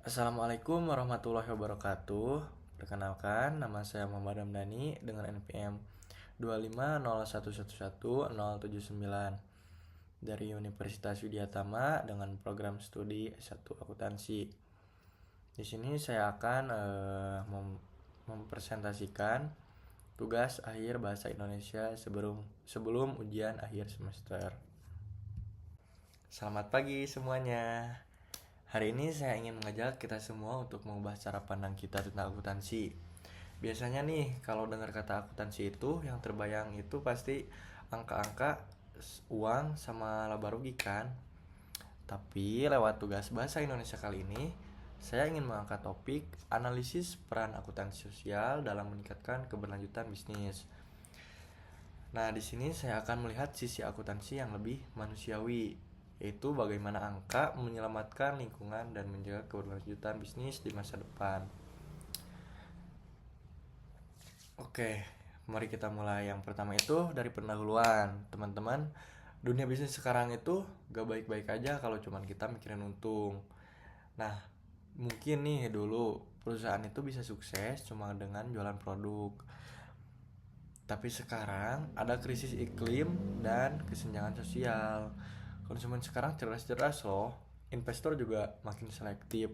Assalamualaikum warahmatullahi wabarakatuh. Perkenalkan, nama saya Muhammad Ramdhani dengan NPM 25011110079 dari Universitas Widyatama dengan program studi S1 Akuntansi. Di sini saya akan mempresentasikan tugas akhir bahasa Indonesia sebelum ujian akhir semester. Selamat pagi semuanya. Hari ini saya ingin mengajak kita semua untuk mengubah cara pandang kita tentang akuntansi. Biasanya nih, kalau dengar kata akuntansi itu, yang terbayang itu pasti angka-angka, uang, sama laba rugi kan? Tapi lewat tugas bahasa Indonesia kali ini, saya ingin mengangkat topik analisis peran akuntansi sosial dalam meningkatkan keberlanjutan bisnis. Nah, di sini saya akan melihat sisi akuntansi yang lebih manusiawi, yaitu bagaimana angka menyelamatkan lingkungan dan menjaga keberlanjutan bisnis di masa depan. Oke, mari kita mulai. Yang pertama itu dari pendahuluan. Teman-teman, dunia bisnis sekarang itu gak baik-baik aja kalau cuman kita mikirin untung. Nah, mungkin nih dulu perusahaan itu bisa sukses cuma dengan jualan produk. Tapi sekarang ada krisis iklim dan kesenjangan sosial. Konsumen sekarang cerdas-cerdas loh. Investor juga makin selektif.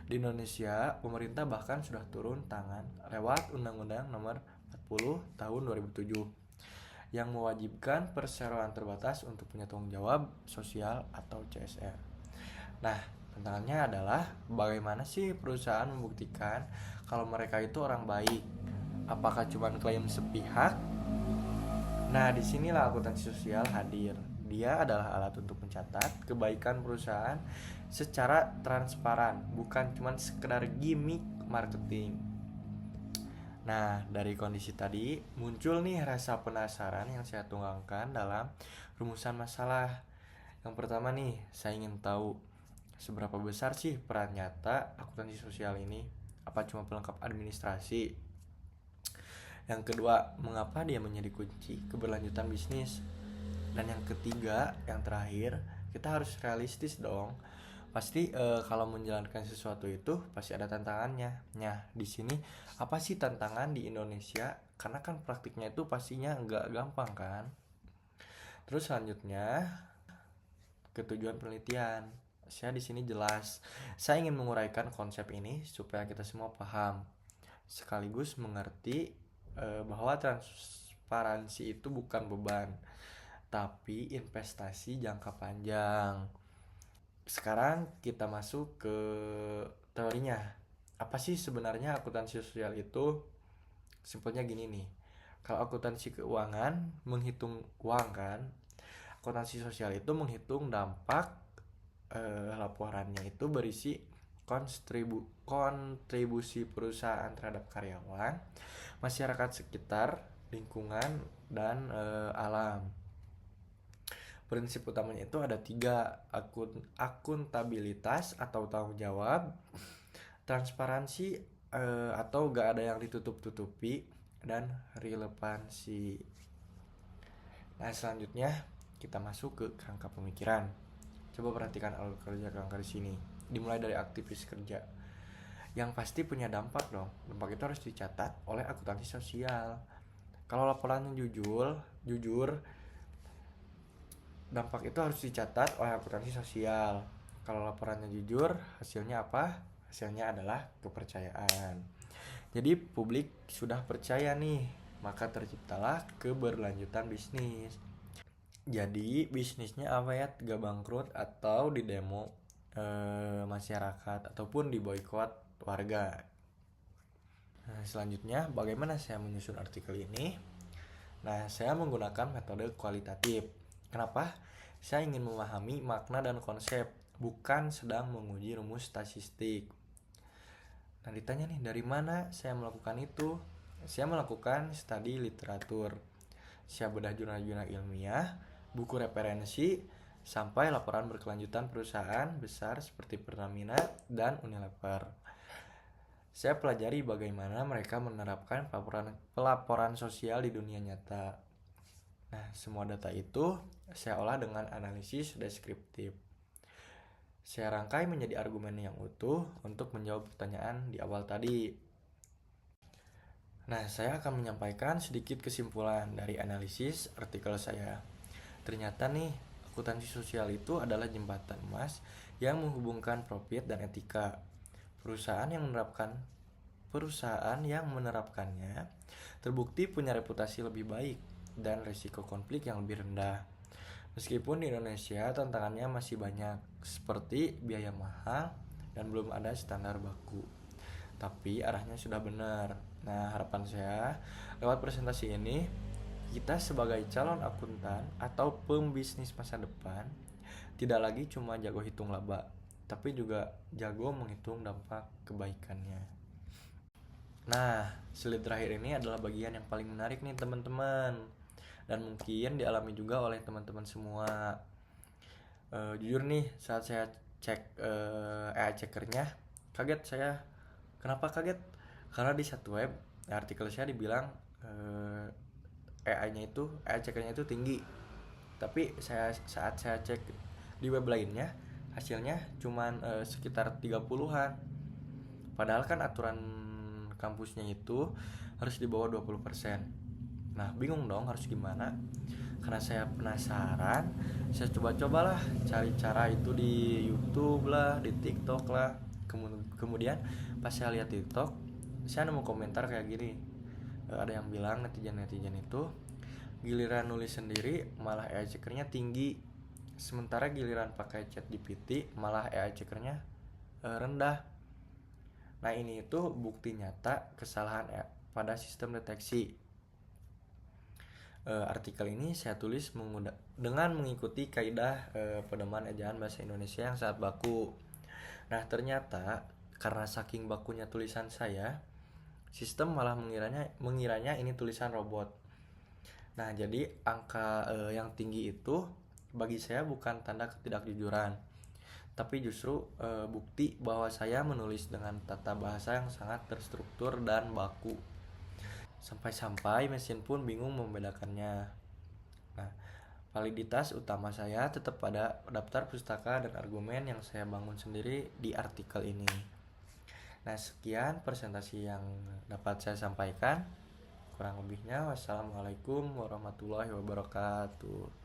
Di Indonesia, pemerintah bahkan sudah turun tangan lewat Undang-Undang Nomor 40 Tahun 2007 yang mewajibkan perseroan terbatas untuk punya tanggung jawab sosial atau CSR. Nah, tantangannya adalah bagaimana sih perusahaan membuktikan kalau mereka itu orang baik? Apakah cuma klaim sepihak? Nah, disinilah akuntansi sosial hadir. Dia adalah alat untuk mencatat kebaikan perusahaan secara transparan, bukan cuma sekedar gimmick marketing. Nah, dari kondisi tadi muncul nih rasa penasaran yang saya tuangkan dalam rumusan masalah. Yang pertama nih, saya ingin tahu seberapa besar sih peran nyata akuntansi sosial ini? Apa cuma pelengkap administrasi? Yang kedua, mengapa dia menjadi kunci keberlanjutan bisnis? Dan yang ketiga, yang terakhir, kita harus realistis dong. Pasti kalau menjalankan sesuatu itu pasti ada tantangannya. Nah, di sini apa sih tantangan di Indonesia? Karena kan praktiknya itu pastinya nggak gampang kan. Terus selanjutnya ke tujuan penelitian. Saya di sini jelas. Saya ingin menguraikan konsep ini supaya kita semua paham, sekaligus mengerti bahwa transparansi itu bukan beban, tapi investasi jangka panjang. Sekarang kita masuk ke teorinya. Apa sih sebenarnya akuntansi sosial itu? Simpelnya gini nih. Kalau akuntansi keuangan menghitung uang kan. Akuntansi sosial itu menghitung dampak laporannya itu berisi kontribusi perusahaan terhadap karyawan, masyarakat sekitar, lingkungan, dan alam. Prinsip utamanya itu ada tiga: akuntabilitas atau tanggung jawab, transparansi atau gak ada yang ditutup-tutupi, dan relevansi. Nah, selanjutnya kita masuk ke kerangka pemikiran. Coba perhatikan alur kerja kerangka di sini. Dimulai dari aktivis kerja. Yang pasti punya dampak dong. Dampak itu harus dicatat oleh akuntansi sosial. Kalau laporannya jujur, dampak itu harus dicatat oleh akuntansi sosial. Kalau laporannya jujur, hasilnya apa? Hasilnya adalah kepercayaan. Jadi publik sudah percaya nih, maka terciptalah keberlanjutan bisnis. Jadi bisnisnya apa ya, gak bangkrut atau didemo masyarakat ataupun diboikot warga. Nah, selanjutnya bagaimana saya menyusun artikel ini? Nah, saya menggunakan metode kualitatif. Kenapa? Saya ingin memahami makna dan konsep, bukan sedang menguji rumus statistik. Nah, ditanya nih, dari mana saya melakukan itu? Saya melakukan studi literatur. Saya bedah jurnal-jurnal ilmiah, buku referensi, sampai laporan berkelanjutan perusahaan besar seperti Pertamina dan Unilever. Saya pelajari bagaimana mereka menerapkan pelaporan sosial di dunia nyata. Nah, semua data itu saya olah dengan analisis deskriptif. Saya rangkai menjadi argumen yang utuh untuk menjawab pertanyaan di awal tadi. Nah, saya akan menyampaikan sedikit kesimpulan dari analisis artikel saya. Ternyata nih, akuntansi sosial itu adalah jembatan emas yang menghubungkan profit dan etika. Perusahaan yang menerapkannya terbukti punya reputasi lebih baik dan risiko konflik yang lebih rendah. Meskipun di Indonesia tantangannya masih banyak, seperti biaya mahal dan belum ada standar baku. Tapi arahnya sudah benar. Nah, harapan saya lewat presentasi ini, kita sebagai calon akuntan atau pembisnis masa depan tidak lagi cuma jago hitung laba, tapi juga jago menghitung dampak kebaikannya. Nah, slide terakhir ini adalah bagian yang paling menarik nih teman-teman, dan mungkin dialami juga oleh teman-teman semua. Jujur nih, saat saya cek AI checkernya, kaget saya. Kenapa kaget? Karena di satu web artikel saya dibilang AI checkernya itu tinggi, tapi saat saya cek di web lainnya, hasilnya cuman sekitar 30-an. Padahal kan aturan kampusnya itu harus di bawah 20%. Nah, bingung dong harus gimana. Karena saya penasaran, saya coba-cobalah cari cara itu di YouTube lah, di TikTok lah. Kemudian pas saya lihat TikTok, saya nemu komentar kayak gini. Ada yang bilang netizen itu giliran nulis sendiri malah AI checkernya tinggi, sementara giliran pakai chat GPT malah AI checkernya rendah. Nah, ini itu bukti nyata kesalahan pada sistem deteksi. Artikel ini saya tulis dengan mengikuti kaidah pedoman ejaan bahasa Indonesia yang sangat baku. Nah, ternyata karena saking bakunya tulisan saya, sistem malah mengiranya ini tulisan robot. Nah, jadi angka yang tinggi itu bagi saya bukan tanda ketidakjujuran, tapi justru bukti bahwa saya menulis dengan tata bahasa yang sangat terstruktur dan baku. Sampai-sampai mesin pun bingung membedakannya. Nah, validitas utama saya tetap pada daftar pustaka dan argumen yang saya bangun sendiri di artikel ini. Nah, sekian presentasi yang dapat saya sampaikan. Kurang lebihnya, wassalamualaikum warahmatullahi wabarakatuh.